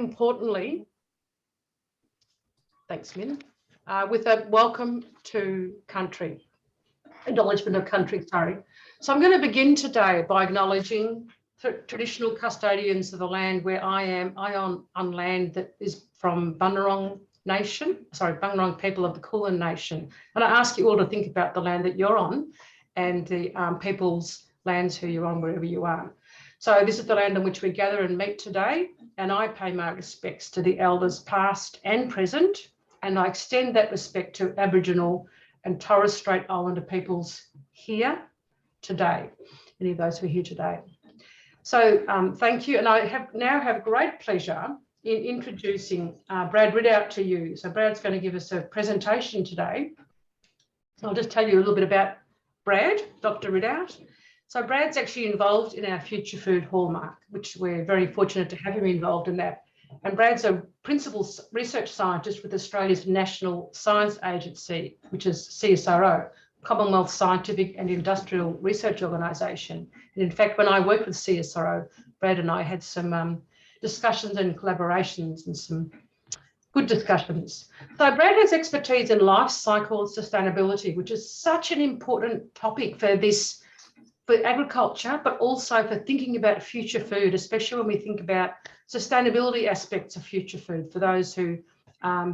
importantly, thanks, Min, with a welcome to country, acknowledgement of country, sorry. So I'm going to begin today by acknowledging traditional custodians of the land where I am. I own on land that is from Bunurong people of the Kulin Nation. And I ask you all to think about the land that you're on and the people's lands who you're on wherever you are. So this is the land on which we gather and meet today, and I pay my respects to the elders past and present, and I extend that respect to Aboriginal and Torres Strait Islander peoples here today, any of those who are here today. So thank you, and I now have great pleasure in introducing Brad Ridoutt to you. So Brad's going to give us a presentation today. So I'll just tell you a little bit about Brad, Dr. Ridoutt. So Brad's actually involved in our Future Food Hallmark, which we're very fortunate to have him involved in that. And Brad's a principal research scientist with Australia's National Science Agency, which is CSIRO, Commonwealth Scientific and Industrial Research Organisation. And in fact, when I worked with CSIRO, Brad and I had some discussions and collaborations and some good discussions. So Brad has expertise in life cycle sustainability, which is such an important topic for agriculture, but also for thinking about future food, especially when we think about sustainability aspects of future food for those who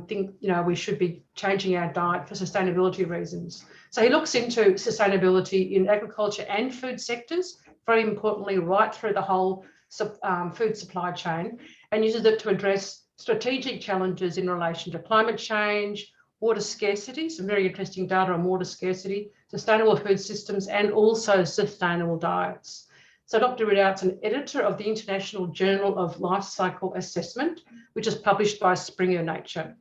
think, we should be changing our diet for sustainability reasons. So he looks into sustainability in agriculture and food sectors, very importantly, right through the whole food supply chain, and uses it to address strategic challenges in relation to climate change, water scarcity, some very interesting data on water scarcity, sustainable food systems, and also sustainable diets. So Dr. Ridoutt's an editor of the International Journal of Life Cycle Assessment, which is published by Springer Nature.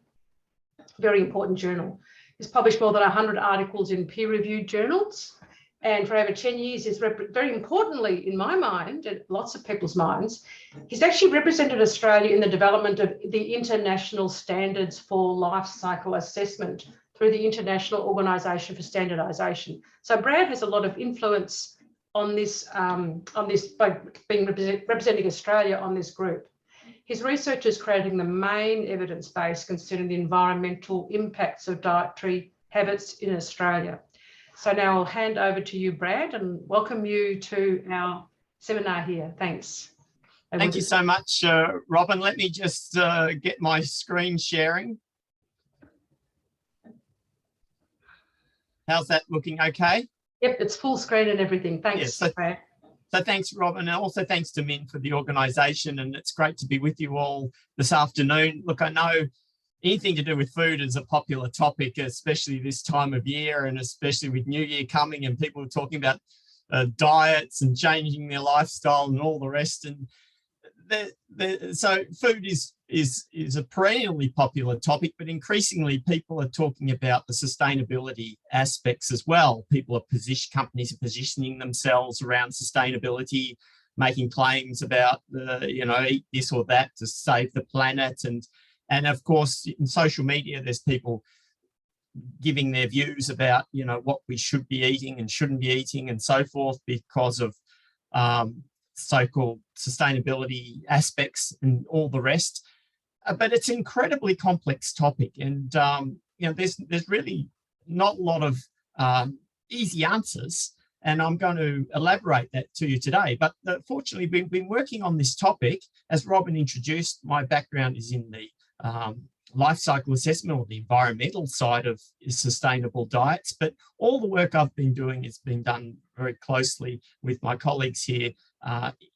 Very important journal. He's published more than 100 articles in peer-reviewed journals, and for over 10 years, he's very importantly, in my mind, and lots of people's minds, he's actually represented Australia in the development of the international standards for life cycle assessment through the International Organisation for Standardisation. So Brad has a lot of influence on this by being representing Australia on this group. His research is creating the main evidence base concerning the environmental impacts of dietary habits in Australia. So now I'll hand over to you, Brad, and welcome you to our seminar here. Thanks. Thank you so much, Robin. Let me just get my screen sharing. How's that looking? Okay? Yep, it's full screen and everything. Thanks, yes, Brad. So thanks, Robin, and also thanks to Min for the organisation, and it's great to be with you all this afternoon. Look, I know anything to do with food is a popular topic, especially this time of year, and especially with New Year coming and people are talking about diets and changing their lifestyle and all the rest. And so food is a perennially popular topic, but increasingly people are talking about the sustainability aspects as well. Companies are positioning themselves around sustainability, making claims about eat this or that to save the planet, and of course in social media there's people giving their views about what we should be eating and shouldn't be eating and so forth because of so-called sustainability aspects and all the rest. But it's an incredibly complex topic, and there's really not a lot of easy answers, and I'm going to elaborate that to you today. But fortunately, we've been working on this topic. As Robin introduced, my background is in the life cycle assessment, or the environmental side of sustainable diets, but all the work I've been doing has been done very closely with my colleagues here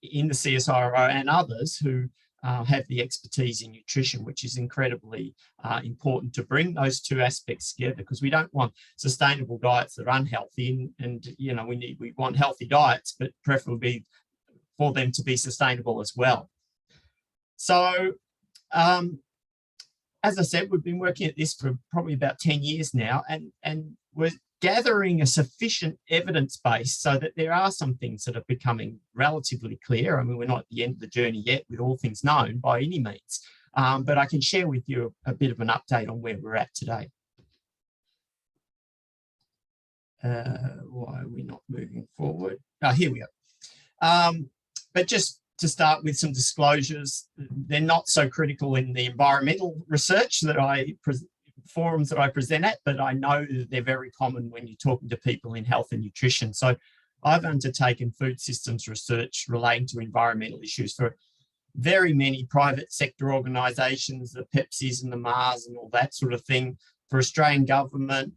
in the CSIRO and others who have the expertise in nutrition, which is incredibly important to bring those two aspects together, because we don't want sustainable diets that are unhealthy, and we want healthy diets, but preferably for them to be sustainable as well. So as I said, we've been working at this for probably about 10 years now, and we're gathering a sufficient evidence base so that there are some things that are becoming relatively clear. I mean, we're not at the end of the journey yet with all things known by any means, but I can share with you a bit of an update on where we're at today. Why are we not moving forward? Oh, here we go. But just to start with some disclosures. They're not so critical in the environmental research forums that I present at, but I know that they're very common when you're talking to people in health and nutrition. So I've undertaken food systems research relating to environmental issues for very many private sector organisations, the Pepsis and the Mars and all that sort of thing, for Australian government,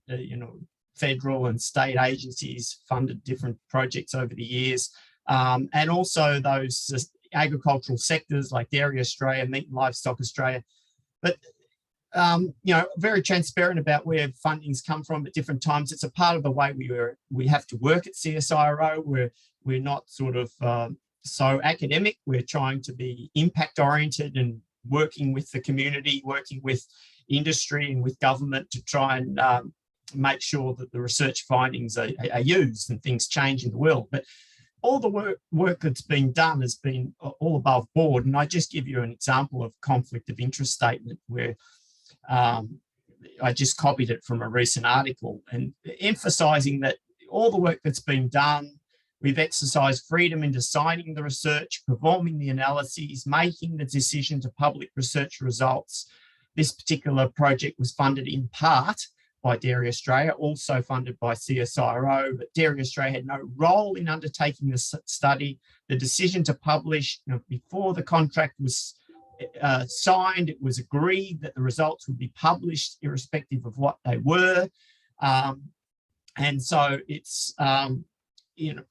federal and state agencies funded different projects over the years. And also those agricultural sectors like Dairy Australia, Meat and Livestock Australia. But, very transparent about where fundings come from at different times. It's a part of the way we have to work at CSIRO. We're not sort of so academic. We're trying to be impact oriented and working with the community, working with industry and with government to try and make sure that the research findings are used and things change in the world. But all the work that's been done has been all above board. And I just give you an example of conflict of interest statement where I just copied it from a recent article and emphasising that all the work that's been done, we've exercised freedom in designing the research, performing the analyses, making the decision to publish research results. This particular project was funded in part by Dairy Australia, also funded by CSIRO, but Dairy Australia had no role in undertaking the study. The decision to publish, before the contract was signed, it was agreed that the results would be published irrespective of what they were. And so it's,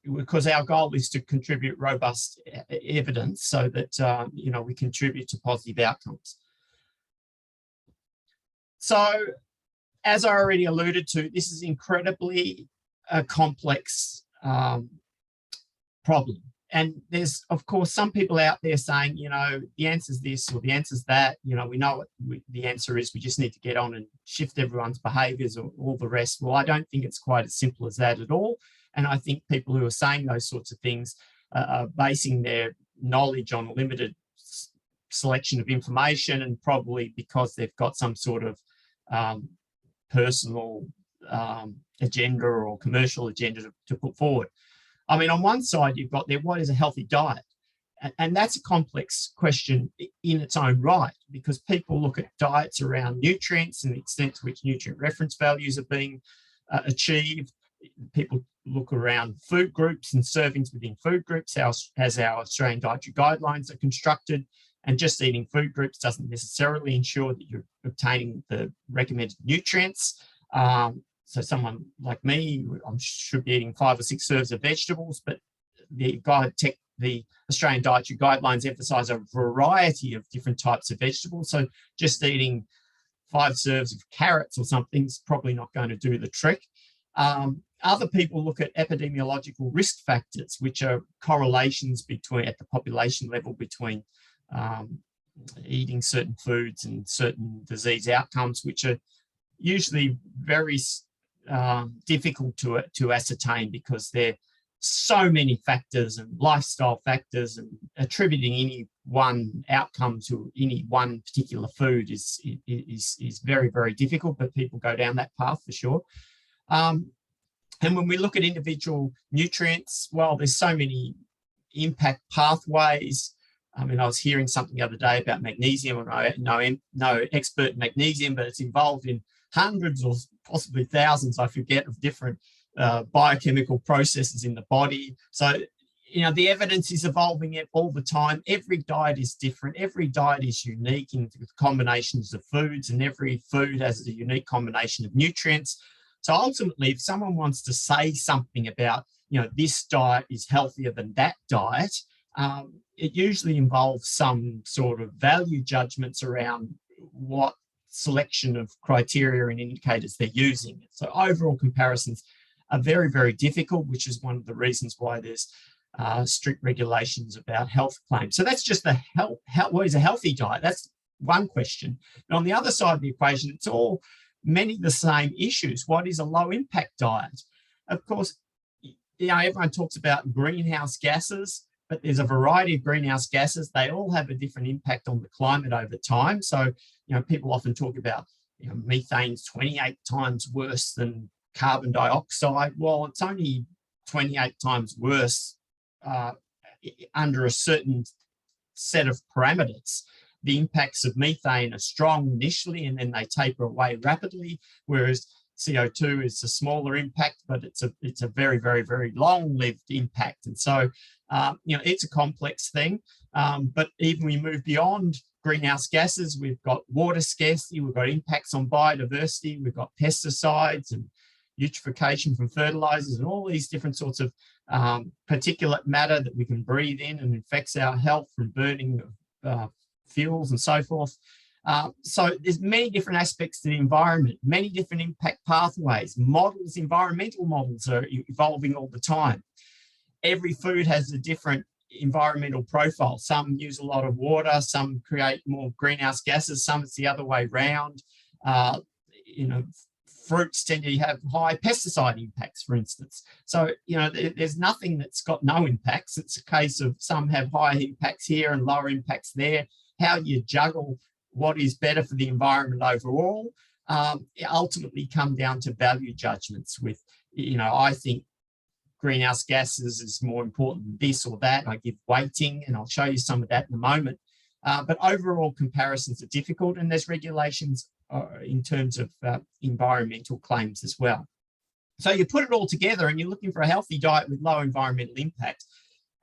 because our goal is to contribute robust evidence so that, we contribute to positive outcomes. So, as I already alluded to, this is incredibly complex problem. And there's, of course, some people out there saying, the answer's this or the answer's that. We know what the answer is. We just need to get on and shift everyone's behaviours or all the rest. Well, I don't think it's quite as simple as that at all. And I think people who are saying those sorts of things are basing their knowledge on a limited selection of information, and probably because they've got some sort of personal agenda or commercial agenda to put forward. I mean, on one side, you've got there, what is a healthy diet? And that's a complex question in its own right, because people look at diets around nutrients and the extent to which nutrient reference values are being achieved. People look around food groups and servings within food groups, as our Australian dietary guidelines are constructed. And just eating food groups doesn't necessarily ensure that you're obtaining the recommended nutrients. So someone like me, I should be eating 5 or 6 serves of vegetables, but the Australian dietary guidelines emphasise a variety of different types of vegetables. So just eating 5 serves of carrots or something is probably not going to do the trick. Other people look at epidemiological risk factors, which are correlations at the population level between eating certain foods and certain disease outcomes, which are usually very difficult to ascertain, because there are so many factors and lifestyle factors, and attributing any one outcome to any one particular food is very, very difficult, but people go down that path for sure. And when we look at individual nutrients, well, there's so many impact pathways. I mean, I was hearing something the other day about magnesium, and I'm no expert in magnesium, but it's involved in hundreds or possibly thousands, I forget, of different biochemical processes in the body. So, the evidence is evolving all the time. Every diet is different. Every diet is unique in combinations of foods, and every food has a unique combination of nutrients. So ultimately, if someone wants to say something about, this diet is healthier than that diet, it usually involves some sort of value judgments around what selection of criteria and indicators they're using. So overall comparisons are very, very difficult, which is one of the reasons why there's strict regulations about health claims. So that's just what is a healthy diet? That's one question. But on the other side of the equation, it's all many of the same issues. What is a low impact diet? Of course, everyone talks about greenhouse gases, but there's a variety of greenhouse gases. They all have a different impact on the climate over time. So, people often talk about, methane's 28 times worse than carbon dioxide. Well, it's only 28 times worse under a certain set of parameters. The impacts of methane are strong initially, and then they taper away rapidly, whereas CO2 is a smaller impact, but it's a very, very, very long-lived impact. And so, it's a complex thing. But even we move beyond greenhouse gases, we've got water scarcity, we've got impacts on biodiversity, we've got pesticides and eutrophication from fertilizers and all these different sorts of particulate matter that we can breathe in and infects our health from burning fuels and so forth. So there's many different aspects to the environment, many different impact pathways, models, environmental models are evolving all the time. Every food has a different environmental profile. Some use a lot of water, some create more greenhouse gases, some it's the other way around. Fruits tend to have high pesticide impacts, for instance. So, there's nothing that's got no impacts. It's a case of some have higher impacts here and lower impacts there. How you juggle what is better for the environment overall ultimately come down to value judgments with, I think greenhouse gases is more important than this or that. I give weighting, and I'll show you some of that in a moment. But overall comparisons are difficult, and there's regulations in terms of environmental claims as well. So you put it all together and you're looking for a healthy diet with low environmental impact.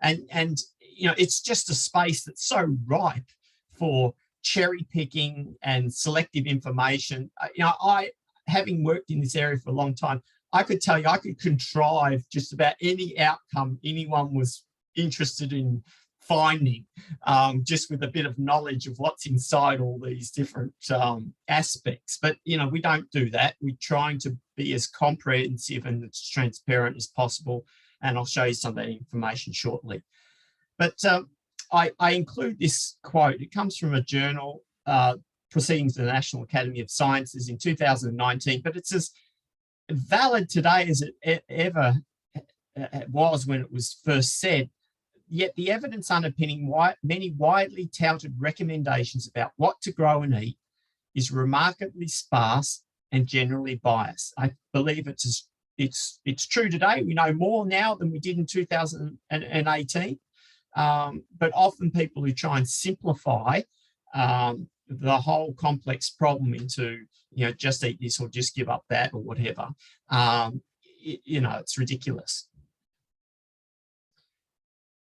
And it's just a space that's so ripe for cherry picking and selective information. I, having worked in this area for a long time, I could tell you I could contrive just about any outcome anyone was interested in finding, just with a bit of knowledge of what's inside all these different aspects. But, we don't do that. We're trying to be as comprehensive and as transparent as possible. And I'll show you some of that information shortly. But I include this quote. It comes from a journal, Proceedings of the National Academy of Sciences in 2019, but it's as valid today as it ever was when it was first said. Yet the evidence underpinning many widely touted recommendations about what to grow and eat is remarkably sparse and generally biased. I believe it's true today. We know more now than we did in 2018. But often people who try and simplify the whole complex problem into, just eat this or just give up that or whatever, it's ridiculous.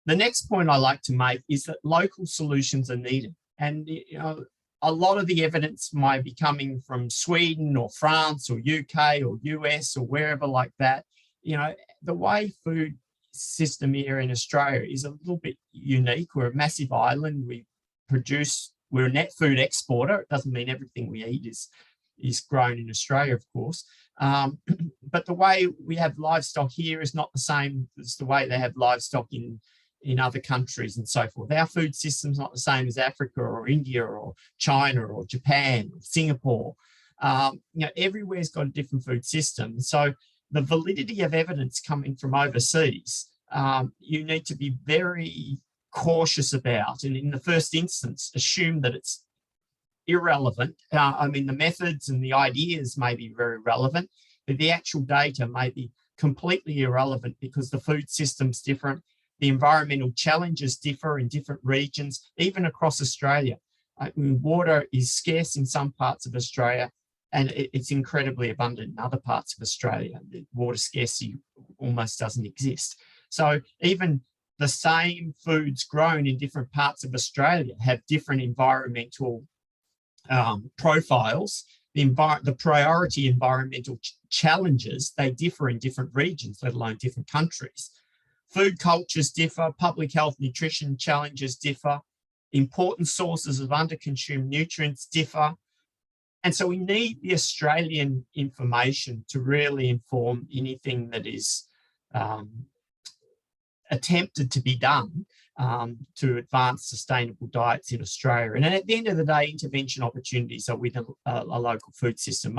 The next point I like to make is that local solutions are needed. And, a lot of the evidence might be coming from Sweden or France or UK or US or wherever like that. The way food system here in Australia is a little bit unique. We're a massive island. We're a net food exporter. It doesn't mean everything we eat is grown in Australia, of course. But the way we have livestock here is not the same as the way they have livestock in other countries and so forth. Our food system's not the same as Africa or India or China or Japan or Singapore. Everywhere's got a different food system. So the validity of evidence coming from overseas, you need to be very cautious about, and in the first instance, assume that it's irrelevant. The methods and the ideas may be very relevant, but the actual data may be completely irrelevant because the food system's different. The environmental challenges differ in different regions, even across Australia. Water is scarce in some parts of Australia, and it's incredibly abundant in other parts of Australia. Water scarcity almost doesn't exist. So even the same foods grown in different parts of Australia have different environmental profiles. The priority environmental challenges, they differ in different regions, let alone different countries. Food cultures differ, public health nutrition challenges differ, important sources of underconsumed nutrients differ. And so we need the Australian information to really inform anything that is attempted to be done to advance sustainable diets in Australia. And at the end of the day, intervention opportunities are with a local food system.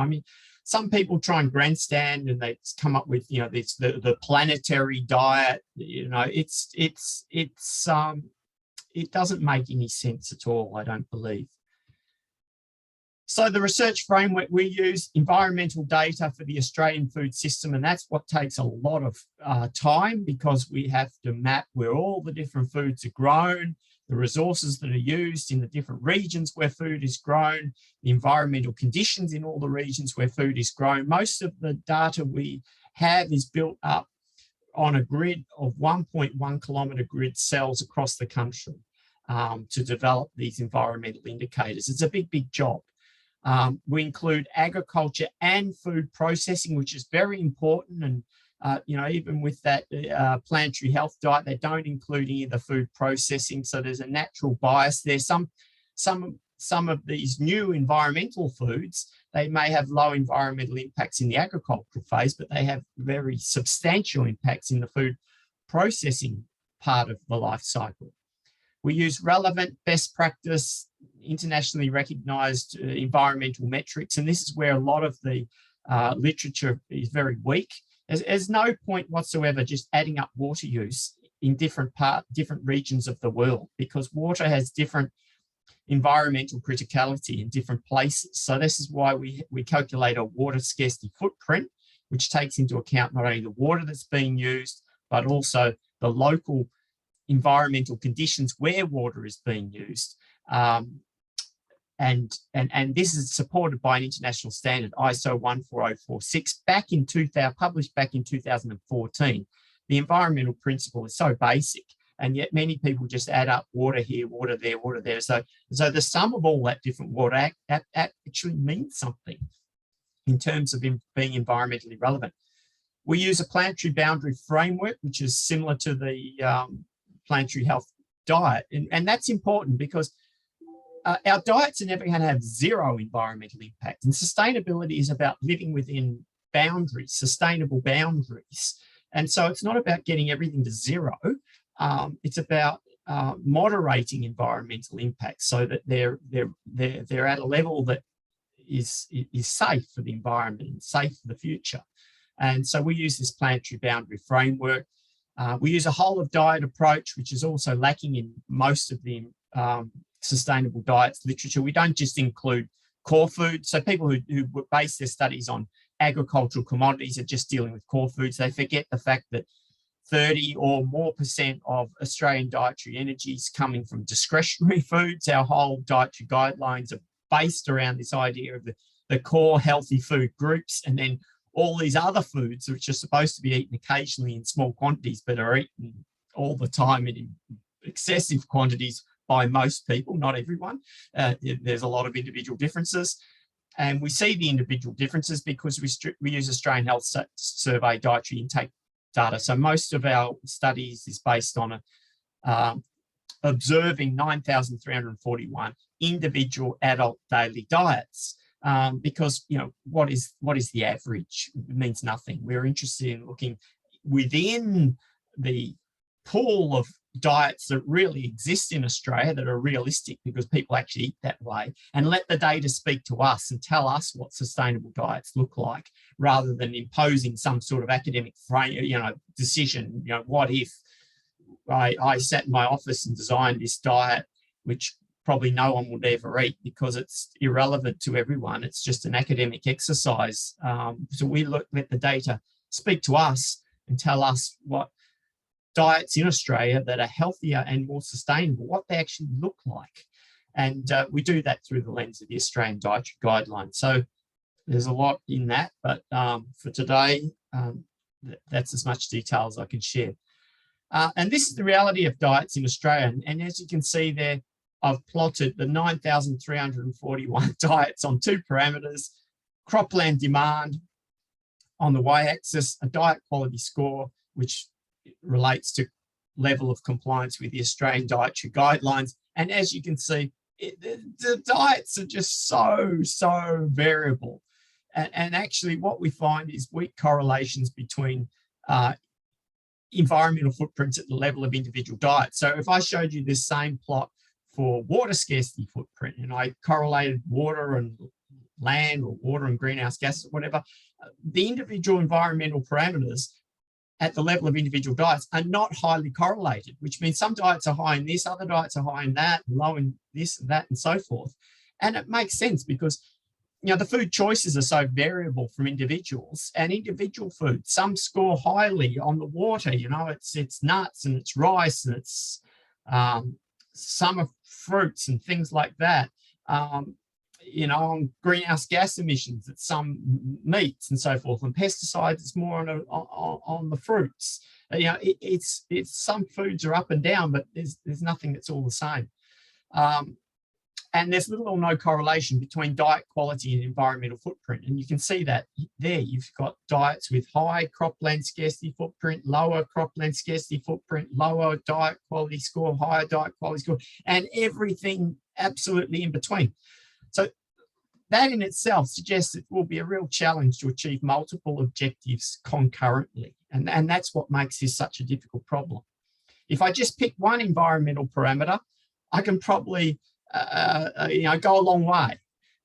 Some people try and grandstand and they come up with, the planetary diet. It doesn't make any sense at all, I don't believe. So the research framework, we use environmental data for the Australian food system, and that's what takes a lot of time, because we have to map where all the different foods are grown, the resources that are used in the different regions where food is grown, the environmental conditions in all the regions where food is grown. Most of the data we have is built up on a grid of 1.1 kilometre grid cells across the country to develop these environmental indicators. It's a big, big job. We include agriculture and food processing, which is very important. And, even with that planetary health diet, they don't include any of the food processing. So there's a natural bias there. Some of these new environmental foods, they may have low environmental impacts in the agricultural phase, but they have very substantial impacts in the food processing part of the life cycle. We use relevant best practice, internationally recognised environmental metrics, and this is where a lot of the literature is very weak. There's no point whatsoever just adding up water use in different regions of the world, because water has different environmental criticality in different places. So this is why we calculate a water scarcity footprint, which takes into account not only the water that's being used, but also the local environmental conditions where water is being used. And this is supported by an international standard, ISO 14046, published back in 2014. The environmental principle is so basic, and yet many people just add up water here, water there, water there. So the sum of all that different water actually means something in terms of being environmentally relevant. We use a planetary boundary framework, which is similar to the planetary health diet. And that's important, because our diets are never going to have zero environmental impact. And sustainability is about living within boundaries, sustainable boundaries. And so it's not about getting everything to zero. It's about moderating environmental impacts so that they're at a level that is safe for the environment and safe for the future. And so we use this planetary boundary framework. We use a whole of diet approach, which is also lacking in most of the sustainable diets literature. We don't just include core foods. So people who base their studies on agricultural commodities are just dealing with core foods. They forget the fact that 30 or more % of Australian dietary energy is coming from discretionary foods. Our whole dietary guidelines are based around this idea of the core healthy food groups, and then all these other foods which are supposed to be eaten occasionally in small quantities, but are eaten all the time in excessive quantities by most people, not everyone. There's a lot of individual differences. And we see the individual differences because we use Australian Health Survey dietary intake data. So most of our studies is based on observing 9,341 individual adult daily diets. Because what is the average? It means nothing. We're interested in looking within the pool of diets that really exist in Australia that are realistic, because people actually eat that way, and let the data speak to us and tell us what sustainable diets look like, rather than imposing some sort of academic decision. What if I sat in my office and designed this diet, which probably no one would ever eat because it's irrelevant to everyone. It's just an academic exercise. So we let the data speak to us and tell us what diets in Australia that are healthier and more sustainable, what they actually look like. And we do that through the lens of the Australian Dietary Guidelines. So there's a lot in that, but for today, that's as much detail as I can share. And this is the reality of diets in Australia. And as you can see there, I've plotted the 9,341 diets on two parameters: cropland demand on the y-axis, a diet quality score, which relates to level of compliance with the Australian Dietary Guidelines. And as you can see, the diets are just so variable. And actually what we find is weak correlations between environmental footprints at the level of individual diets. So if I showed you this same plot for water scarcity footprint, and I correlated water and land, or water and greenhouse gases, or whatever, the individual environmental parameters at the level of individual diets are not highly correlated, which means some diets are high in this, other diets are high in that, low in this and that, and so forth. And it makes sense, because the food choices are so variable from individuals, and individual food, some score highly on the water, it's nuts and it's rice and it's summer fruits and things like that. On greenhouse gas emissions, it's some meats and so forth, and pesticides, it's more on the fruits. It's some foods are up and down, but there's nothing that's all the same. And there's little or no correlation between diet quality and environmental footprint. And you can see that there. You've got diets with high cropland scarcity footprint, lower cropland scarcity footprint, lower diet quality score, higher diet quality score, and everything absolutely in between. So that in itself suggests it will be a real challenge to achieve multiple objectives concurrently. And that's what makes this such a difficult problem. If I just pick one environmental parameter, I can probably go a long way.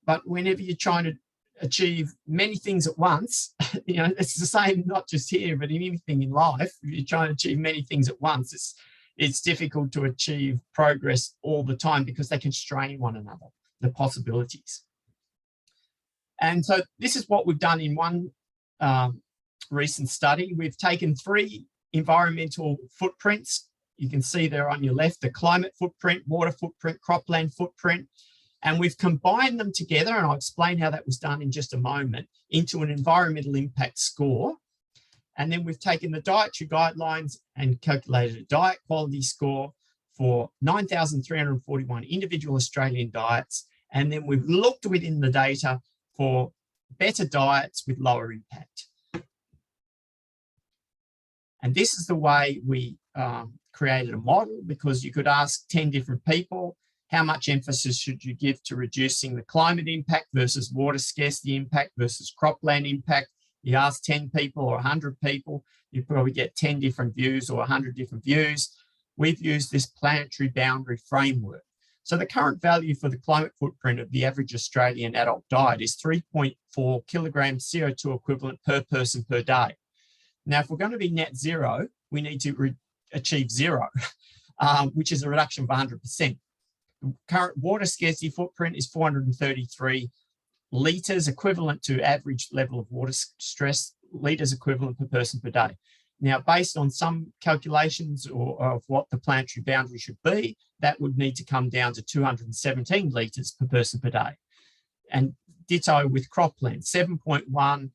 But whenever you're trying to achieve many things at once, it's the same, not just here, but in anything in life. If you're trying to achieve many things at once, it's difficult to achieve progress all the time because they constrain one another, the possibilities. And so this is what we've done in one recent study. We've taken 3 environmental footprints. You can see there on your left, the climate footprint, water footprint, cropland footprint, and we've combined them together, and I'll explain how that was done in just a moment, into an environmental impact score. And then we've taken the dietary guidelines and calculated a diet quality score for 9,341 individual Australian diets. And then we've looked within the data for better diets with lower impact. And this is the way we created a model, because you could ask 10 different people, how much emphasis should you give to reducing the climate impact versus water scarcity impact versus cropland impact? You ask 10 people or 100 people, you probably get 10 different views or 100 different views. We've used this planetary boundary framework. So the current value for the climate footprint of the average Australian adult diet is 3.4 kilograms CO2 equivalent per person per day. Now, if we're going to be net zero, we need to achieve zero, which is a reduction of 100%. The current water scarcity footprint is 433 litres, equivalent to average level of water stress, litres equivalent per person per day. Now, based on some calculations of what the planetary boundary should be, that would need to come down to 217 litres per person per day. And ditto with cropland, 7.1,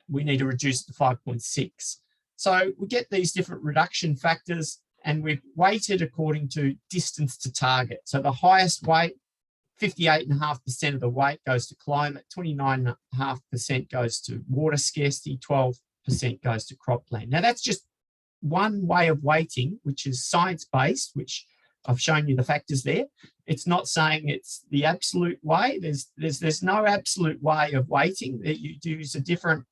we need to reduce to 5.6. So we get these different reduction factors, and we've weighted according to distance to target. So the highest weight, 58.5% of the weight goes to climate, 29.5% goes to water scarcity, 12% goes to cropland. Now that's just one way of weighting, which is science-based, which I've shown you the factors there. It's not saying it's the absolute way. There's no absolute way of weighting. You use a different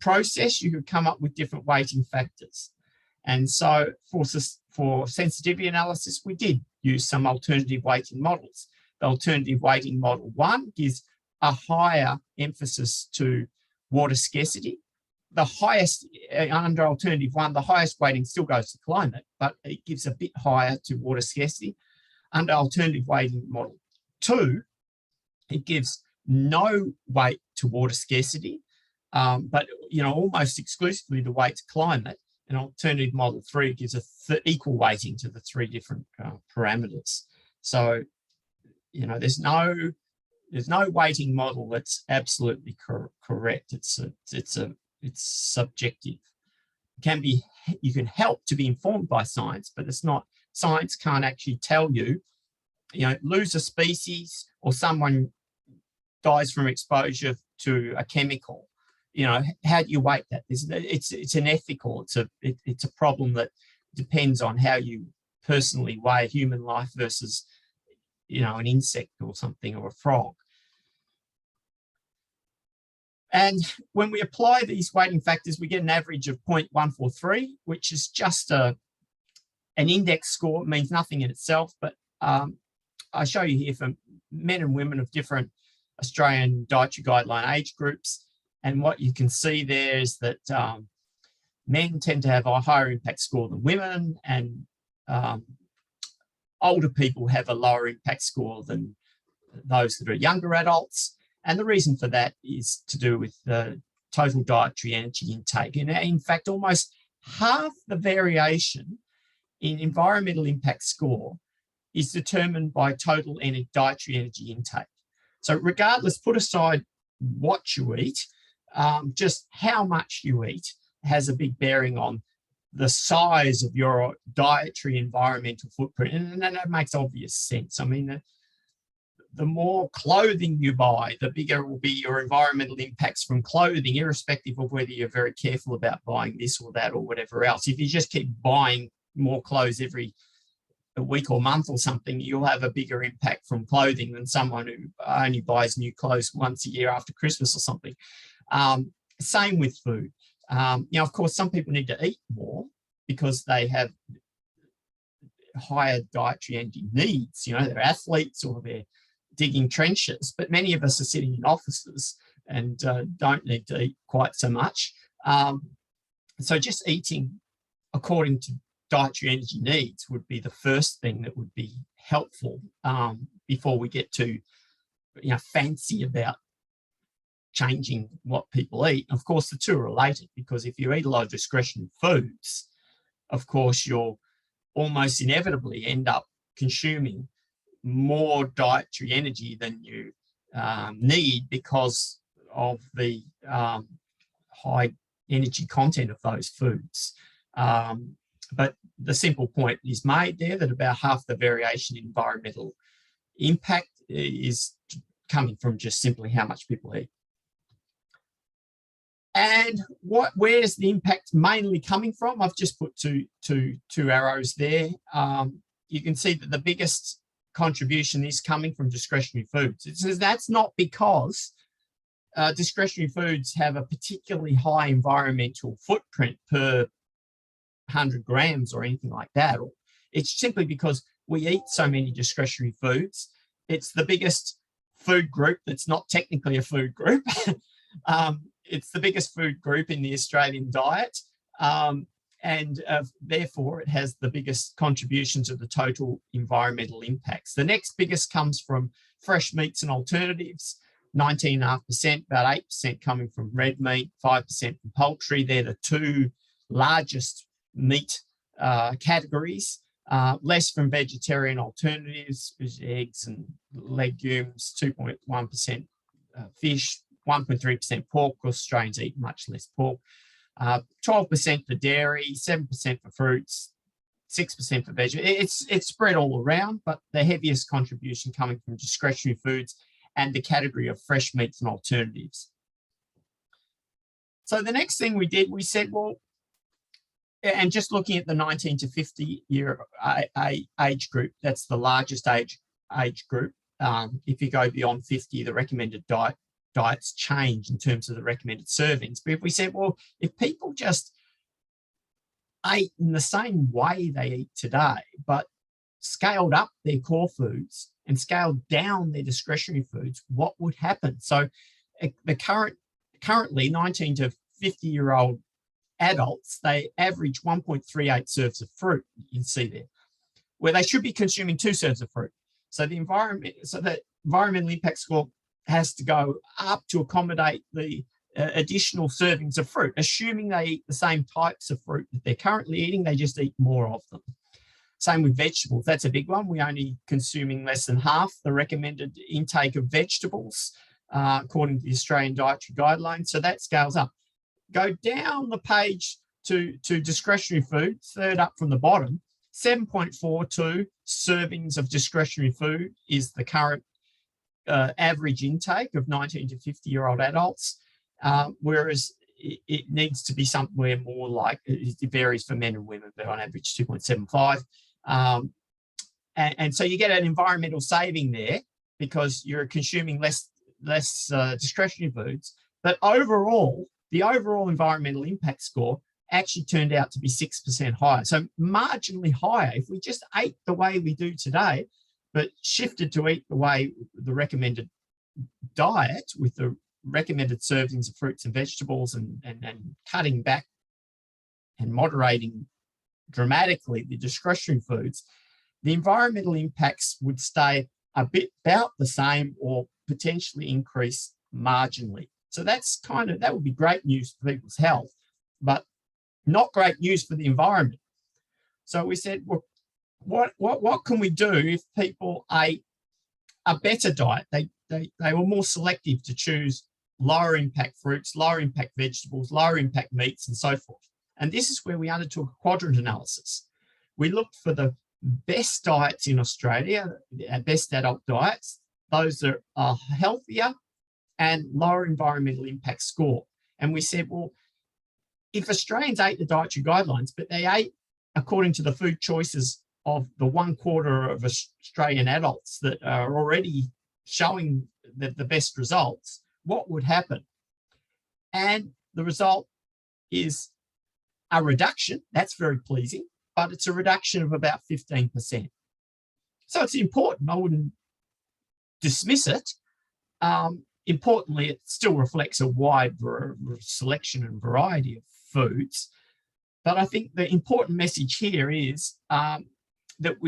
process, you could come up with different weighting factors. And so for sensitivity analysis, we did use some alternative weighting models. The alternative weighting model 1 gives a higher emphasis to water scarcity. The highest, under alternative 1, the highest weighting still goes to climate, but it gives a bit higher to water scarcity. Under alternative weighting model 2, it gives no weight to water scarcity, but almost exclusively the weight to climate. And alternative model 3 gives equal weighting to the 3 different parameters. So, there's no weighting model that's absolutely correct. It's subjective. You can help to be informed by science, but it's not. Science can't actually tell you, lose a species or someone dies from exposure to a chemical. How do you weight that? It's unethical. It's a problem that depends on how you personally weigh human life versus, an insect or something, or a frog. And when we apply these weighting factors, we get an average of 0.143, which is just an index score. It means nothing in itself, but I show you here for men and women of different Australian dietary guideline age groups. And what you can see there is that men tend to have a higher impact score than women, and older people have a lower impact score than those that are younger adults. And the reason for that is to do with the total dietary energy intake. And in fact, almost half the variation in environmental impact score is determined by total dietary energy intake. So regardless, put aside what you eat, just how much you eat has a big bearing on the size of your dietary environmental footprint. And that makes obvious sense. I mean, the more clothing you buy, the bigger will be your environmental impacts from clothing, irrespective of whether you're very careful about buying this or that or whatever else. If you just keep buying more clothes every week or month or something, you'll have a bigger impact from clothing than someone who only buys new clothes once a year after Christmas or something. Same with food. Of course, some people need to eat more because they have higher dietary energy needs. They're athletes or they're digging trenches, but many of us are sitting in offices and don't need to eat quite so much. So just eating according to dietary energy needs would be the first thing that would be helpful before we get to fancy about changing what people eat. Of course, the two are related, because if you eat a lot of discretionary foods, of course, you'll almost inevitably end up consuming more dietary energy than you need because of the high energy content of those foods. But the simple point is made there that about half the variation in environmental impact is coming from just simply how much people eat. And where's the impact mainly coming from? I've just put two arrows there. You can see that the biggest contribution is coming from discretionary foods. It says that's not because discretionary foods have a particularly high environmental footprint per 100 grams or anything like that. It's simply because we eat so many discretionary foods. It's the biggest food group that's not technically a food group. It's the biggest food group in the Australian diet, and therefore it has the biggest contribution to the total environmental impacts. The next biggest comes from fresh meats and alternatives, 19.5%, about 8% coming from red meat, 5% from poultry. They're the two largest meat categories. Less from vegetarian alternatives, eggs and legumes, 2.1% fish, 1.3% pork, because Australians eat much less pork, 12% for dairy, 7% for fruits, 6% for vegetables. It's spread all around, but the heaviest contribution coming from discretionary foods and the category of fresh meats and alternatives. So the next thing we did, we said, well, and just looking at the 19 to 50 year age group, that's the largest age group. If you go beyond 50, the recommended diets change in terms of the recommended servings. But if we said, well, if people just ate in the same way they eat today, but scaled up their core foods and scaled down their discretionary foods, what would happen? So the currently 19 to 50-year-old adults, they average 1.38 serves of fruit, you can see there, where they should be consuming 2 serves of fruit. So the environmental impact score has to go up to accommodate the additional servings of fruit, assuming they eat the same types of fruit that they're currently eating, they just eat more of them. Same with vegetables, that's a big one. We're only consuming less than half the recommended intake of vegetables, according to the Australian Dietary Guidelines, so that scales up. Go down the page to discretionary food, third up from the bottom, 7.42 servings of discretionary food is the current average intake of 19 to 50-year-old adults, whereas it needs to be somewhere more like, it varies for men and women, but on average 2.75. And so you get an environmental saving there because you're consuming less discretionary foods, but overall, the overall environmental impact score actually turned out to be 6% higher. So marginally higher. If we just ate the way we do today, but shifted to eat the way the recommended diet with the recommended servings of fruits and vegetables and cutting back and moderating dramatically the discretionary foods, the environmental impacts would stay a bit about the same or potentially increase marginally. So that would be great news for people's health, but not great news for the environment. So we said, well, what can we do if people ate a better diet? They were more selective to choose lower impact fruits, lower impact vegetables, lower impact meats, and so forth. And this is where we undertook a quadrant analysis. We looked for the best diets in Australia, best adult diets, those that are healthier and lower environmental impact score. And we said, well, if Australians ate the dietary guidelines, but they ate according to the food choices of the 1/4 of Australian adults that are already showing the best results, what would happen? And the result is a reduction. That's very pleasing, but it's a reduction of about 15%. So it's important. I wouldn't dismiss it. Importantly, it still reflects a wide selection and variety of foods. But I think the important message here is that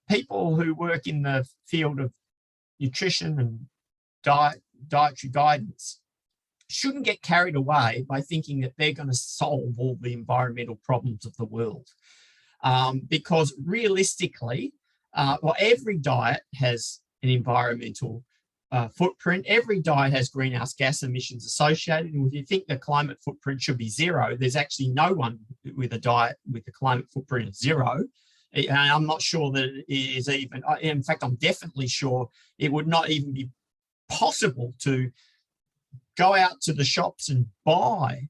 people who work in the field of nutrition and dietary guidance shouldn't get carried away by thinking that they're going to solve all the environmental problems of the world. Because realistically, every diet has an environmental footprint. Every diet has greenhouse gas emissions associated. And if you think the climate footprint should be zero, there's actually no one with a diet with a climate footprint of zero. And I'm not sure that it is even, in fact, I'm definitely sure it would not even be possible to go out to the shops and buy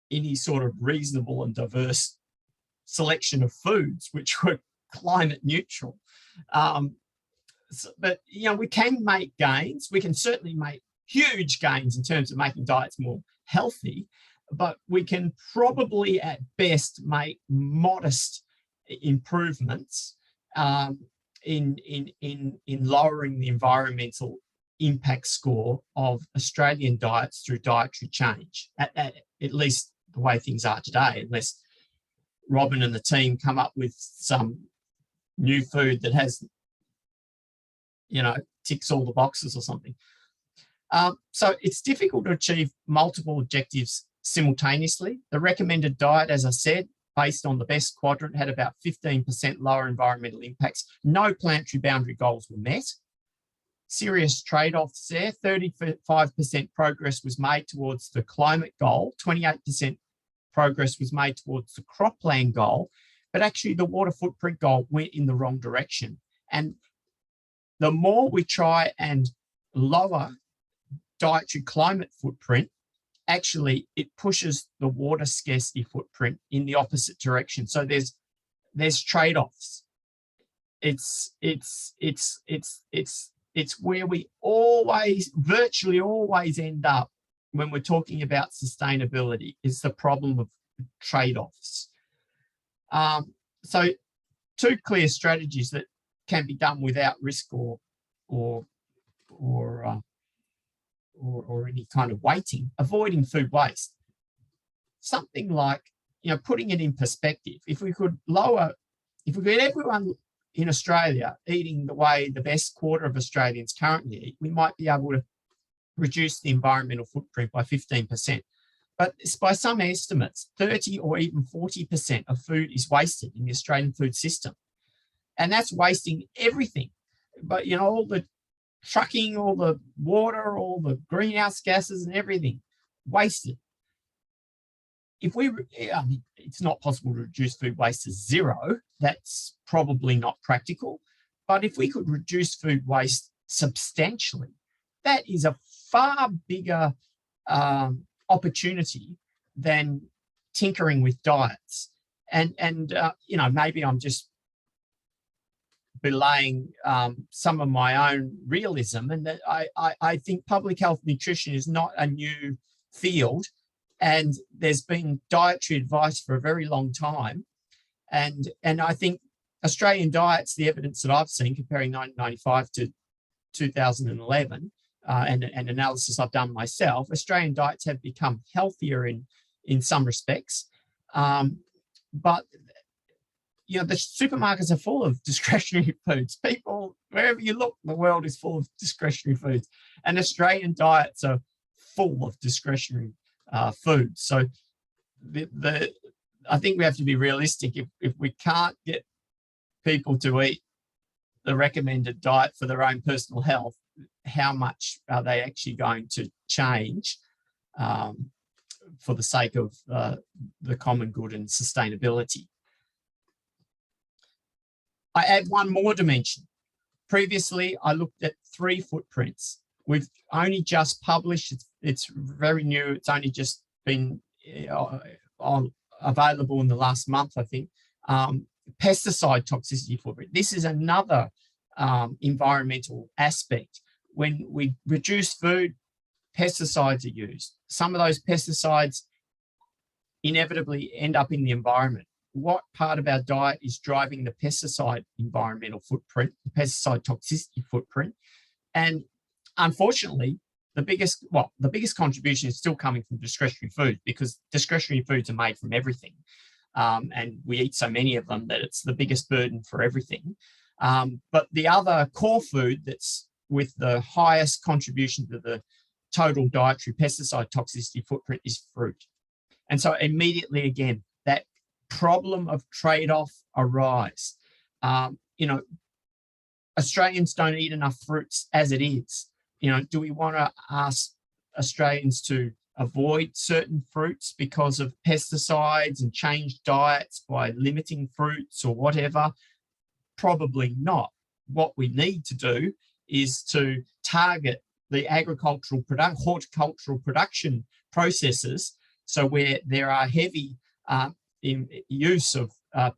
any sort of reasonable and diverse selection of foods which were climate neutral. But, we can make gains. We can certainly make huge gains in terms of making diets more healthy, but we can probably at best make modest improvements in lowering the environmental impact score of Australian diets through dietary change, at least the way things are today, unless Robin and the team come up with some new food that has, ticks all the boxes or something. So it's difficult to achieve multiple objectives simultaneously. The recommended diet, as I said, based on the best quadrant, had about 15% lower environmental impacts. No planetary boundary goals were met. Serious trade-offs there. 35% progress was made towards the climate goal. 28% progress was made towards the cropland goal. But actually the water footprint goal went in the wrong direction. And the more we try and lower dietary climate footprint, actually it pushes the water scarcity footprint in the opposite direction. So there's trade-offs. It's where we virtually always end up when we're talking about sustainability, is the problem of trade-offs. So two clear strategies that can be done without risk or any kind of weighting. Avoiding food waste. Something like, putting it in perspective. If we could get everyone in Australia eating the way the best 1/4 of Australians currently eat, we might be able to reduce the environmental footprint by 15%. But by some estimates, 30 or even 40% of food is wasted in the Australian food system. And that's wasting everything. But, all the trucking, all the water, all the greenhouse gases and everything, wasted. It's not possible to reduce food waste to zero. That's probably not practical. But if we could reduce food waste substantially, that is a far bigger opportunity than tinkering with diets. And maybe I'm just belaying some of my own realism, and that I think public health nutrition is not a new field, and there's been dietary advice for a very long time, and I think Australian diets, the evidence that I've seen comparing 1995 to 2011 and analysis I've done myself, Australian diets have become healthier in some respects, but the supermarkets are full of discretionary foods. People, wherever you look, the world is full of discretionary foods. And Australian diets are full of discretionary food. So I think we have to be realistic. If we can't get people to eat the recommended diet for their own personal health, how much are they actually going to change for the sake of the common good and sustainability? I add one more dimension. Previously, I looked at 3 footprints. We've only just published, it's very new, it's only just been available in the last month, I think, pesticide toxicity footprint. This is another environmental aspect. When we produce food, pesticides are used. Some of those pesticides inevitably end up in the environment. What part of our diet is driving the pesticide environmental footprint, the pesticide toxicity footprint? And unfortunately, the biggest contribution is still coming from discretionary food, because discretionary foods are made from everything. And we eat so many of them that it's the biggest burden for everything. But the other core food that's with the highest contribution to the total dietary pesticide toxicity footprint is fruit. And so immediately, again, that problem of trade-off arise. Australians don't eat enough fruits as it is. Do we want to ask Australians to avoid certain fruits because of pesticides and change diets by limiting fruits or whatever? Probably not. What we need to do is to target the horticultural production processes, so where there are heavy use of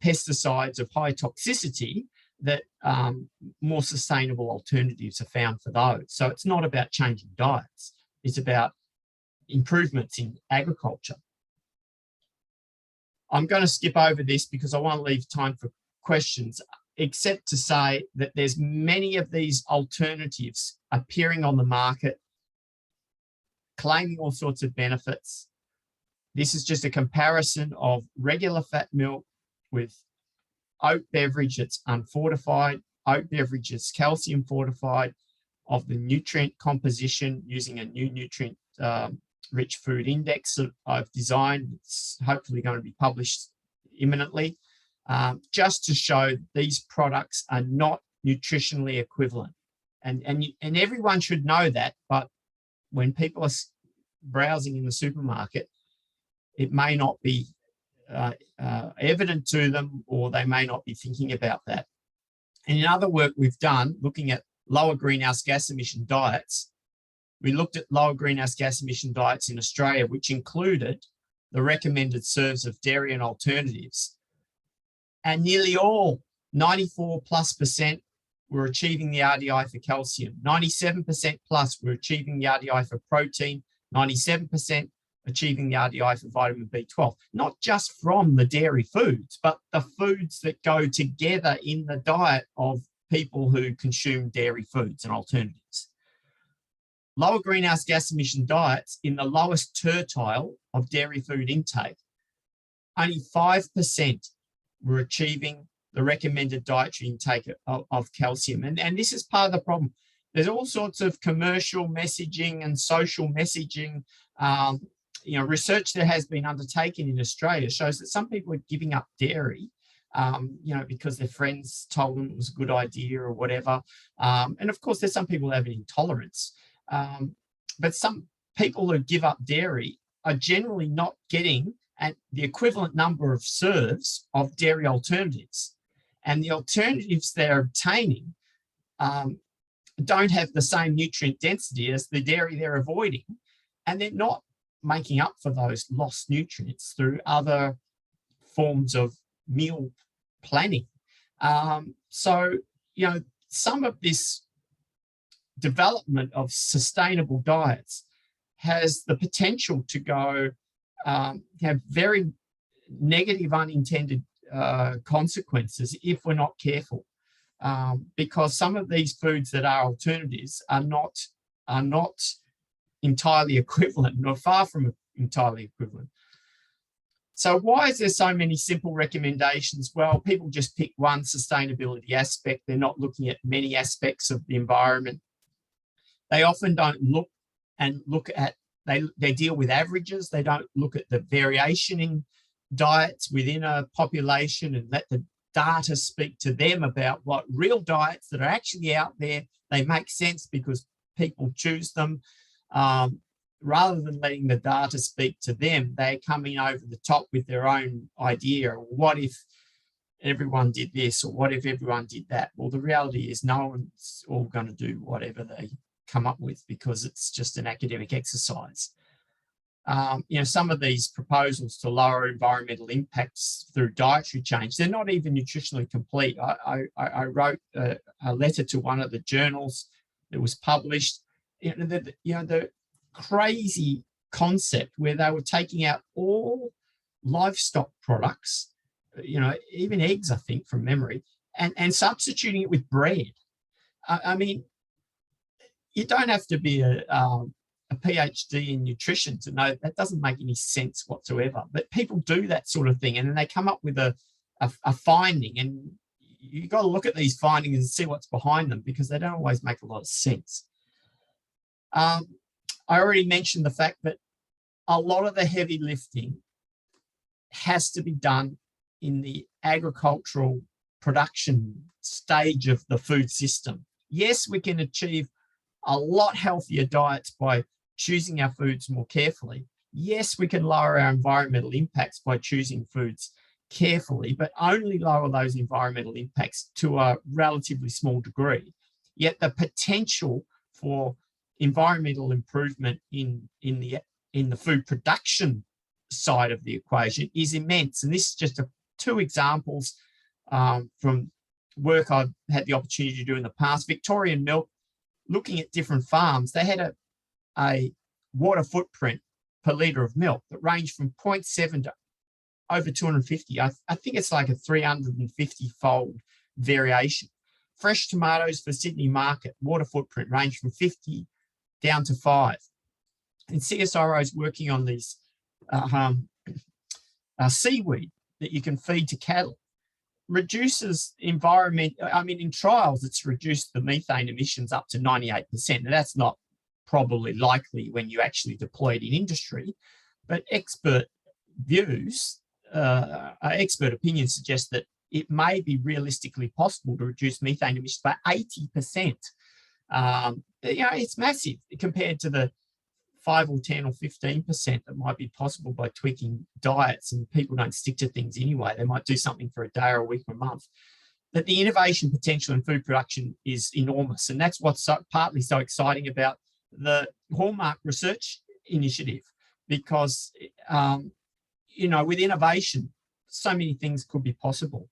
pesticides of high toxicity, that more sustainable alternatives are found for those. So it's not about changing diets, it's about improvements in agriculture. I'm going to skip over this because I want to leave time for questions, except to say that there's many of these alternatives appearing on the market, claiming all sorts of benefits. This is just a comparison of regular fat milk with oat beverage that's unfortified, oat beverage that's calcium fortified, of the nutrient composition using a new nutrient rich food index that I've designed. It's hopefully going to be published imminently, just to show these products are not nutritionally equivalent. And everyone should know that, but when people are browsing in the supermarket, it may not be evident to them, or they may not be thinking about that. And in other work we've done, looking at lower greenhouse gas emission diets, we looked at lower greenhouse gas emission diets in Australia, which included the recommended serves of dairy and alternatives. And nearly all, 94+%, were achieving the RDI for calcium. 97% plus were achieving the RDI for protein. 97% achieving the RDI for vitamin B12, not just from the dairy foods, but the foods that go together in the diet of people who consume dairy foods and alternatives. Lower greenhouse gas emission diets in the lowest tertile of dairy food intake, only 5% were achieving the recommended dietary intake of calcium. And this is part of the problem. There's all sorts of commercial messaging and social messaging. Research that has been undertaken in Australia shows that some people are giving up dairy, because their friends told them it was a good idea or whatever. And of course, there's some people who have an intolerance. But some people who give up dairy are generally not getting the equivalent number of serves of dairy alternatives. And the alternatives they're obtaining don't have the same nutrient density as the dairy they're avoiding. And they're not making up for those lost nutrients through other forms of meal planning. So some of this development of sustainable diets has the potential to go have very negative unintended consequences if we're not careful, because some of these foods that are alternatives are not entirely equivalent, nor far from entirely equivalent. So why is there so many simple recommendations? Well, people just pick one sustainability aspect. They're not looking at many aspects of the environment. They often don't look at they deal with averages. They don't look at the variation in diets within a population and let the data speak to them about what real diets that are actually out there. They make sense because people choose them. Rather than letting the data speak to them, they're coming over the top with their own idea. What if everyone did this, or what if everyone did that? Well, the reality is no one's all going to do whatever they come up with because it's just an academic exercise. Some of these proposals to lower environmental impacts through dietary change, they're not even nutritionally complete. I wrote a letter to one of the journals that was published. The crazy concept where they were taking out all livestock products, even eggs, I think, from memory, and substituting it with bread. I mean, you don't have to be a PhD in nutrition to know that doesn't make any sense whatsoever. But people do that sort of thing, and then they come up with a finding, and you've got to look at these findings and see what's behind them because they don't always make a lot of sense. I already mentioned the fact that a lot of the heavy lifting has to be done in the agricultural production stage of the food system. Yes, we can achieve a lot healthier diets by choosing our foods more carefully. Yes, we can lower our environmental impacts by choosing foods carefully, but only lower those environmental impacts to a relatively small degree. Yet the potential for environmental improvement in the food production side of the equation is immense. And this is just two examples from work I've had the opportunity to do in the past. Victorian Milk, looking at different farms, they had a water footprint per litre of milk that ranged from 0.7 to over 250. I think it's like a 350-fold variation. Fresh tomatoes for Sydney market, water footprint ranged from 50 down to 5. And CSIRO is working on these seaweed that you can feed to cattle. Reduces environment, in trials, it's reduced the methane emissions up to 98%. And that's not probably likely when you actually deploy it in industry, but expert views, expert opinions suggest that it may be realistically possible to reduce methane emissions by 80%. It's massive compared to the 5 or 10 or 15% that might be possible by tweaking diets, and people don't stick to things anyway. They might do something for a day or a week or a month. But the innovation potential in food production is enormous, and that's what's partly so exciting about the Hallmark research initiative, because with innovation, so many things could be possible.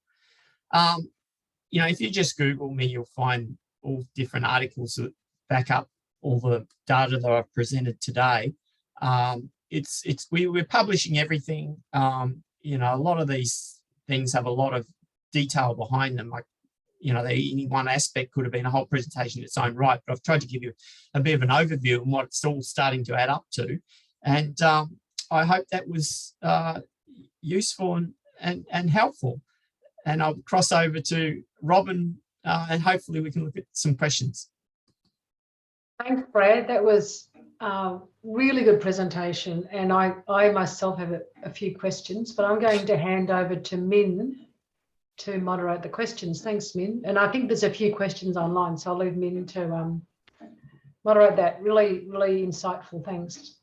If you just Google me, you'll find all different articles that back up all the data that I've presented today. We're publishing everything. A lot of these things have a lot of detail behind them. Any one aspect could have been a whole presentation in its own right, but I've tried to give you a bit of an overview on what it's all starting to add up to. And I hope that was useful and helpful. And I'll cross over to Robin, and hopefully we can look at some questions. Thanks, Brad. That was a really good presentation. And I myself have a few questions, but I'm going to hand over to Min to moderate the questions. Thanks, Min. And I think there's a few questions online, so I'll leave Min to moderate that. Really, really insightful. Thanks.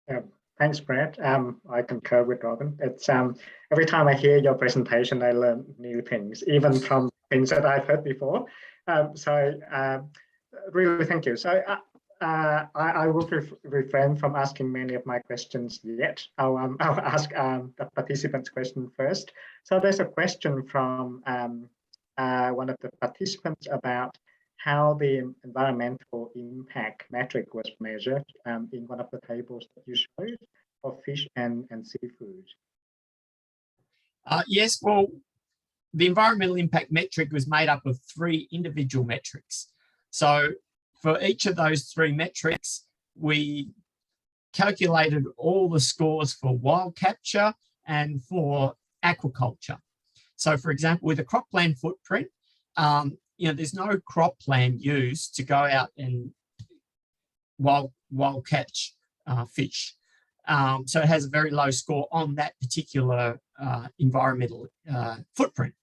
Yeah, thanks, Brad. I concur with Robin. It's every time I hear your presentation, I learn new things, even from things that I've heard before. Really, thank you. So I will refrain from asking many of my questions yet. I'll ask the participants' question first. So there's a question from one of the participants about how the environmental impact metric was measured in one of the tables that you showed for fish and seafood. Yes, well, the environmental impact metric was made up of 3 individual metrics. So for each of those 3 metrics, we calculated all the scores for wild capture and for aquaculture. So for example, with a cropland footprint, there's no cropland used to go out and wild catch fish. So it has a very low score on that particular environmental footprint.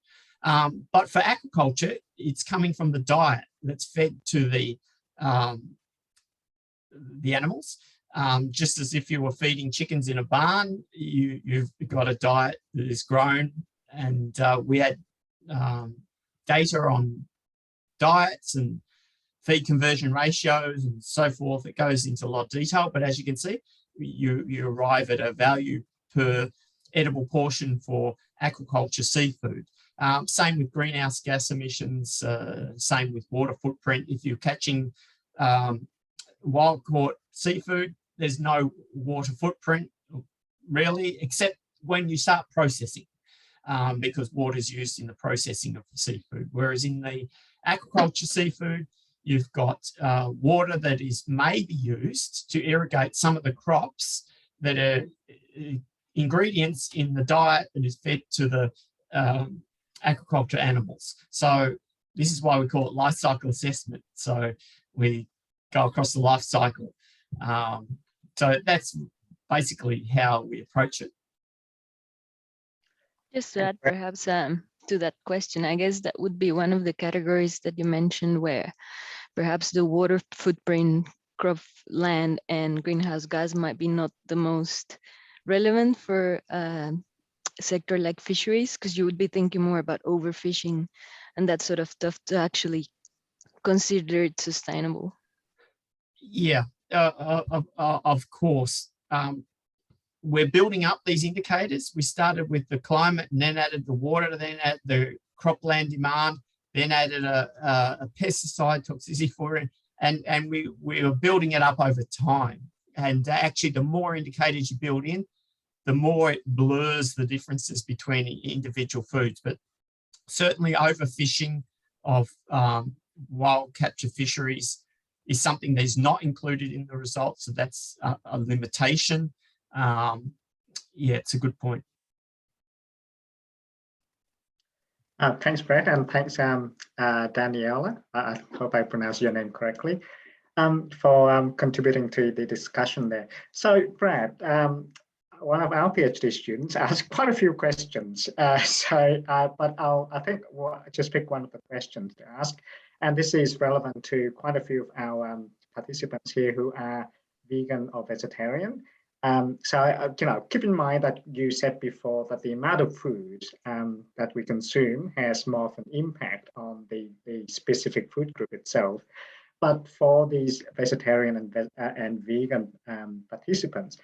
But for aquaculture, it's coming from the diet that's fed to the animals. Just as if you were feeding chickens in a barn, you've got a diet that is grown, and we had data on diets and feed conversion ratios and so forth. It goes into a lot of detail, but as you can see, you arrive at a value per edible portion for aquaculture seafood. Same with greenhouse gas emissions, same with water footprint. If you're catching wild caught seafood, there's no water footprint really, except when you start processing, because water is used in the processing of the seafood. Whereas in the aquaculture seafood, you've got water that is maybe used to irrigate some of the crops that are ingredients in the diet that is fed to the aquaculture animals. So this is why we call it life cycle assessment. So we go across the life cycle. So that's basically how we approach it. Just to add perhaps to that question, I guess that would be one of the categories that you mentioned where perhaps the water footprint, crop land, and greenhouse gas might be not the most relevant for a sector like fisheries, because you would be thinking more about overfishing and that sort of stuff to actually consider it sustainable. Yeah, of course. We're building up these indicators. We started with the climate and then added the water, then added the cropland demand, then added a pesticide toxicity for it. And we are building it up over time. And actually, the more indicators you build in, the more it blurs the differences between individual foods. But certainly overfishing of wild capture fisheries is something that is not included in the results. So that's a limitation. Yeah, it's a good point. Thanks, Brad, and thanks, Daniela. I hope I pronounced your name correctly, for contributing to the discussion there. So, Brad, one of our PhD students asked quite a few questions. But I think we'll just pick one of the questions to ask, and this is relevant to quite a few of our participants here who are vegan or vegetarian. Keep in mind that you said before that the amount of food that we consume has more of an impact on the specific food group itself. But for these vegetarian and vegan participants,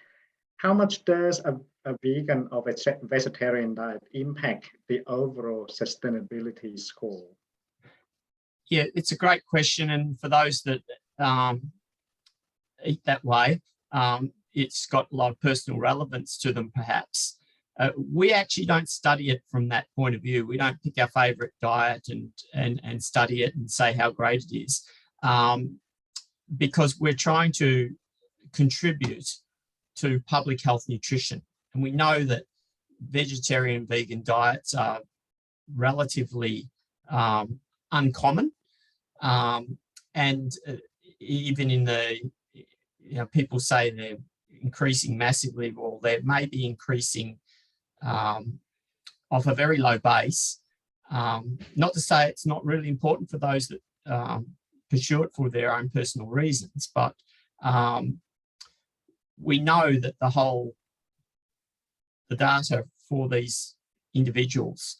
how much does a vegan or vegetarian diet impact the overall sustainability score? Yeah, it's a great question. And for those that eat that way, it's got a lot of personal relevance to them, perhaps. We actually don't study it from that point of view. We don't pick our favourite diet and study it and say how great it is, because we're trying to contribute to public health nutrition. And we know that vegetarian and vegan diets are relatively uncommon. And even in the, people say they're increasing massively, or they may be increasing off a very low base. Not to say it's not really important for those that pursue it for their own personal reasons, but we know that the data for these individuals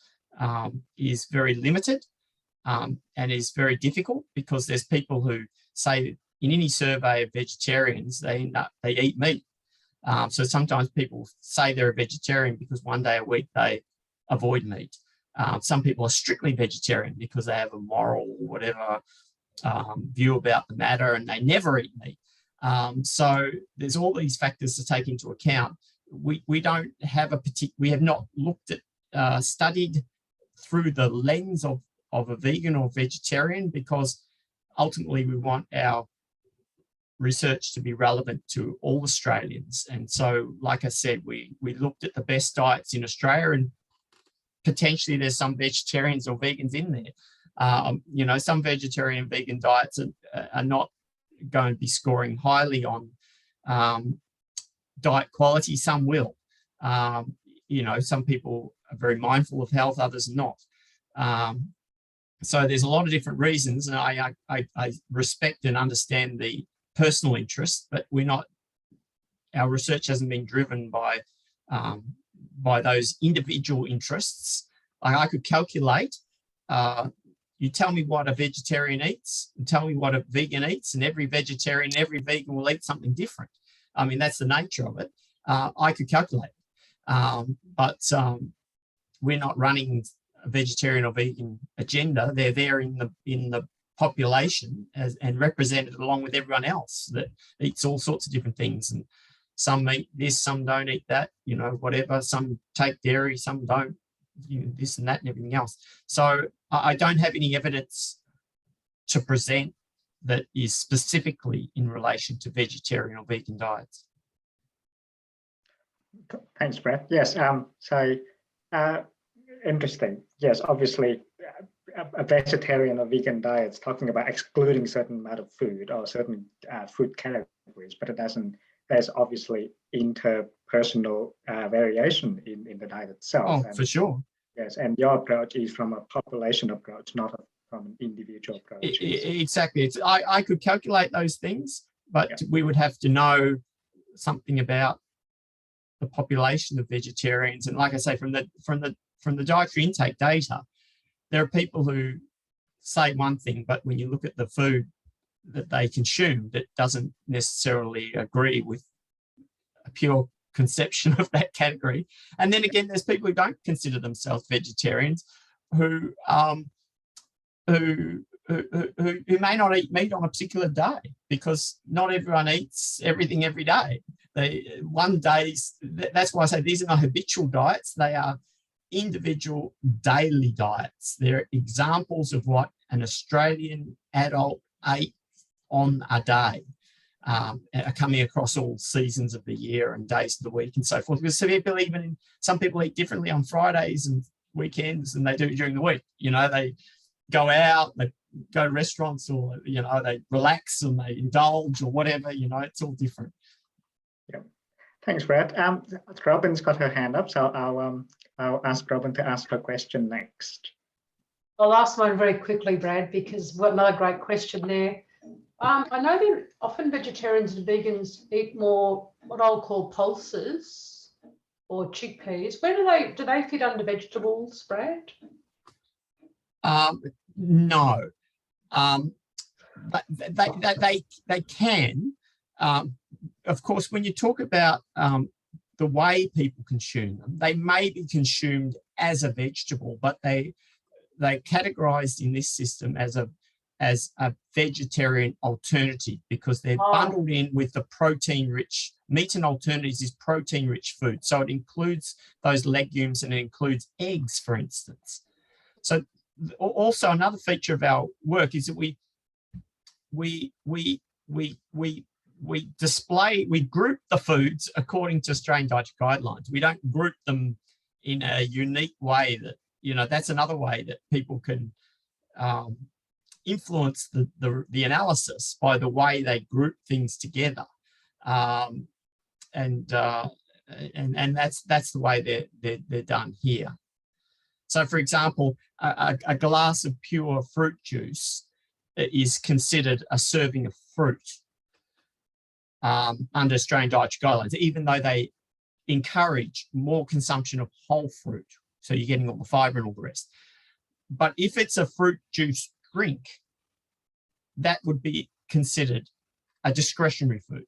is very limited and is very difficult, because there's people who say in any survey of vegetarians, they eat meat. So sometimes people say they're a vegetarian because one day a week they avoid meat. Some people are strictly vegetarian because they have a moral or whatever view about the matter, and they never eat meat. So there's all these factors to take into account. We don't have we have not looked at studied through the lens of a vegan or vegetarian, because ultimately we want our research to be relevant to all Australians. And so, like I said, we looked at the best diets in Australia, and potentially there's some vegetarians or vegans in there. Some vegetarian and vegan diets are not going to be scoring highly on diet quality, some will. You know, some people are very mindful of health, others not. So there's a lot of different reasons, and I respect and understand the personal interest, but our research hasn't been driven by those individual interests. I could calculate, you tell me what a vegetarian eats, and tell me what a vegan eats, and every vegetarian, every vegan will eat something different. I mean, that's the nature of it. I could calculate, but we're not running a vegetarian or vegan agenda. They're there in the population and represented along with everyone else that eats all sorts of different things. And some eat this, some don't eat that, you know, whatever. Some take dairy, some don't, you know, this and that and everything else. So I don't have any evidence to present that is specifically in relation to vegetarian or vegan diets. Thanks, Brad. Yes, interesting. Yes, obviously, a vegetarian or vegan diet is talking about excluding certain amount of food or certain food categories, but it doesn't. There's obviously interpersonal variation in the diet itself. Oh, for sure. Yes, and your approach is from a population approach, not from an individual approach. Exactly. I could calculate those things, but we would have to know something about the population of vegetarians. And like I say, from the dietary intake data, there are people who say one thing, but when you look at the food that they consumed, it doesn't necessarily agree with a pure conception of that category. And then again, there's people who don't consider themselves vegetarians who may not eat meat on a particular day, because not everyone eats everything every day. That's why I say these are not habitual diets. They are individual daily diets. They're examples of what an Australian adult ate on a day, coming across all seasons of the year and days of the week and so forth. Because some people eat differently on Fridays and weekends than they do during the week. You know, they go out, they go to restaurants, or, you know, they relax and they indulge or whatever. You know, it's all different. Yeah. Thanks, Brad. Robin's got her hand up, so I'll ask Robin to ask her question next. I'll ask mine very quickly, Brad, because what another great question there. I know that often vegetarians and vegans eat more what I'll call pulses or chickpeas. Where do they fit under vegetables, Brad? No, but they can. Of course, when you talk about the way people consume them, they may be consumed as a vegetable, but they're categorized in this system as a vegetarian alternative, because they're bundled in with the protein-rich meat, and alternatives is protein-rich food. So it includes those legumes and it includes eggs, for instance. So also another feature of our work is that we group the foods according to Australian dietary guidelines. We don't group them in a unique way that, you know, that's another way that people can influence the analysis by the way they group things together. And that's the way they're done here. So, for example, a glass of pure fruit juice is considered a serving of fruit under Australian dietary guidelines, even though they encourage more consumption of whole fruit. So you're getting all the fibre and all the rest. But if it's a fruit juice drink, that would be considered a discretionary food.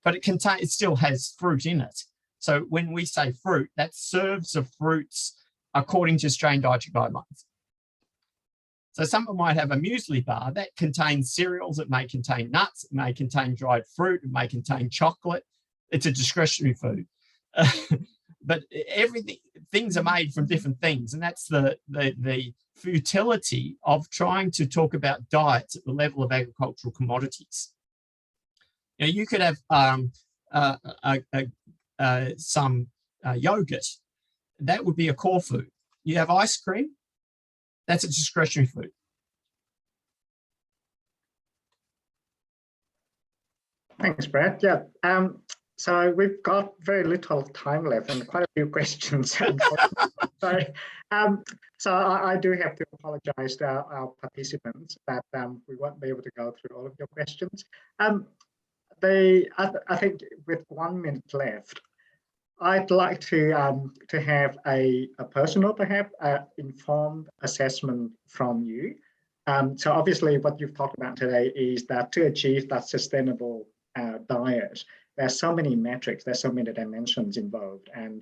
But it still has fruit in it. So when we say fruit, that serves of fruits according to Australian dietary guidelines. So someone might have a muesli bar that contains cereals, it may contain nuts, it may contain dried fruit, it may contain chocolate. It's a discretionary food. But things are made from different things, and that's the futility of trying to talk about diets at the level of agricultural commodities. You know, you could have some yogurt. That would be a core food. You have ice cream. That's a discretionary food. Thanks, Brad. Yeah. So we've got very little time left and quite a few questions. so I do have to apologize to our participants that we won't be able to go through all of your questions. I think with 1 minute left, I'd like to have a personal, perhaps, informed assessment from you. So obviously what you've talked about today is that to achieve that sustainable diet, there's so many metrics, there's so many dimensions involved, and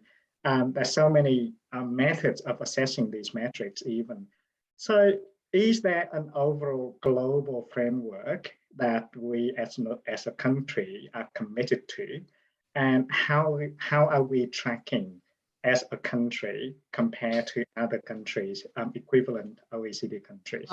there's so many methods of assessing these metrics even. So is there an overall global framework that we as a country are committed to? And how are we tracking as a country compared to other countries, equivalent OECD countries?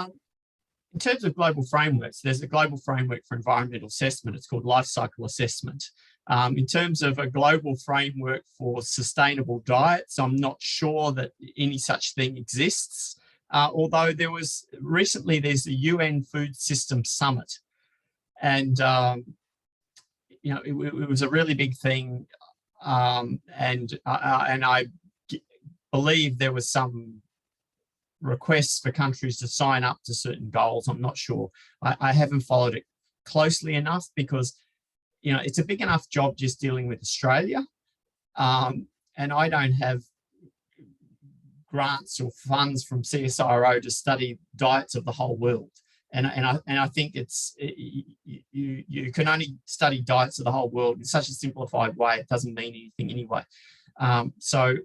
In terms of global frameworks, there's a global framework for environmental assessment. It's called life cycle assessment. In terms of a global framework for sustainable diets, I'm not sure that any such thing exists. Although there's the UN Food System Summit, and it was a really big thing, and I believe there was some requests for countries to sign up to certain goals. I'm not sure. I haven't followed it closely enough because, it's a big enough job just dealing with Australia, and I don't have grants or funds from CSIRO to study diets of the whole world. And I think you can only study diets of the whole world in such a simplified way. It doesn't mean anything anyway. So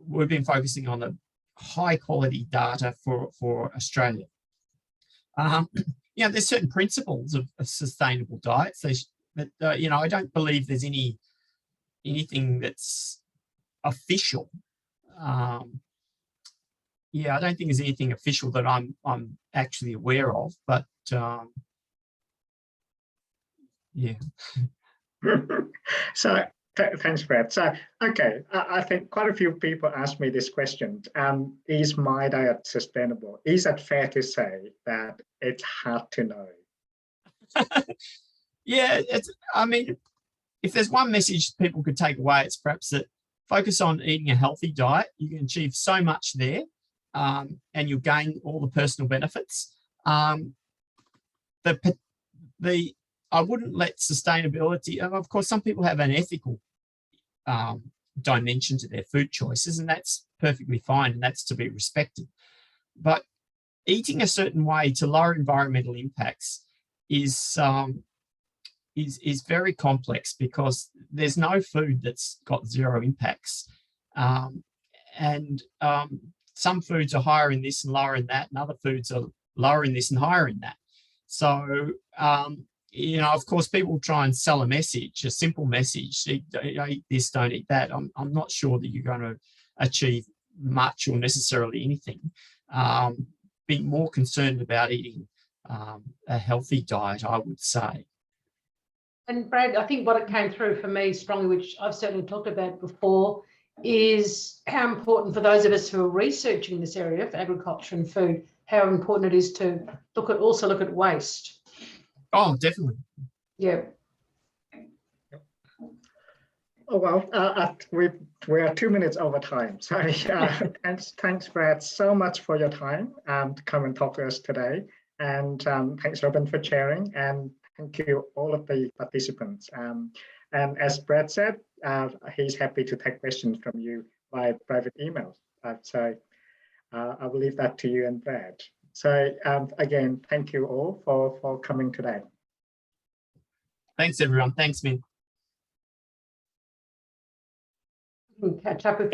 we've been focusing on the high quality data for Australia. There's certain principles of sustainable diets. But I don't believe there's anything that's official. I don't think there's anything official that I'm actually aware of, but yeah. So thanks, Brad. So, okay, I think quite a few people ask me this question. Is my diet sustainable? Is it fair to say that it's hard to know? Yeah, if there's one message people could take away, it's perhaps that focus on eating a healthy diet. You can achieve so much there, and you'll gain all the personal benefits. I wouldn't let sustainability, of course, some people have an ethical dimension to their food choices, and that's perfectly fine, and that's to be respected. But eating a certain way to lower environmental impacts is very complex because there's no food that's got zero impacts. Some foods are higher in this and lower in that, and other foods are lower in this and higher in that. So, of course, people try and sell a simple message, eat this, don't eat that. I'm not sure that you're going to achieve much or necessarily anything. Be more concerned about eating a healthy diet, I would say. And Brad, I think what it came through for me strongly, which I've certainly talked about before, is how important for those of us who are researching this area for agriculture and food, how important it is to also look at waste. Oh, definitely. Yeah. Oh, well, we are 2 minutes over time. So thanks, Brad, so much for your time to come and talk to us today. And thanks, Robin, for sharing. And thank you, all of the participants. And as Brad said, he's happy to take questions from you by private email. So I will leave that to you and Brad. So again, thank you all for coming today. Thanks, everyone. Thanks, Min. Catch up with you.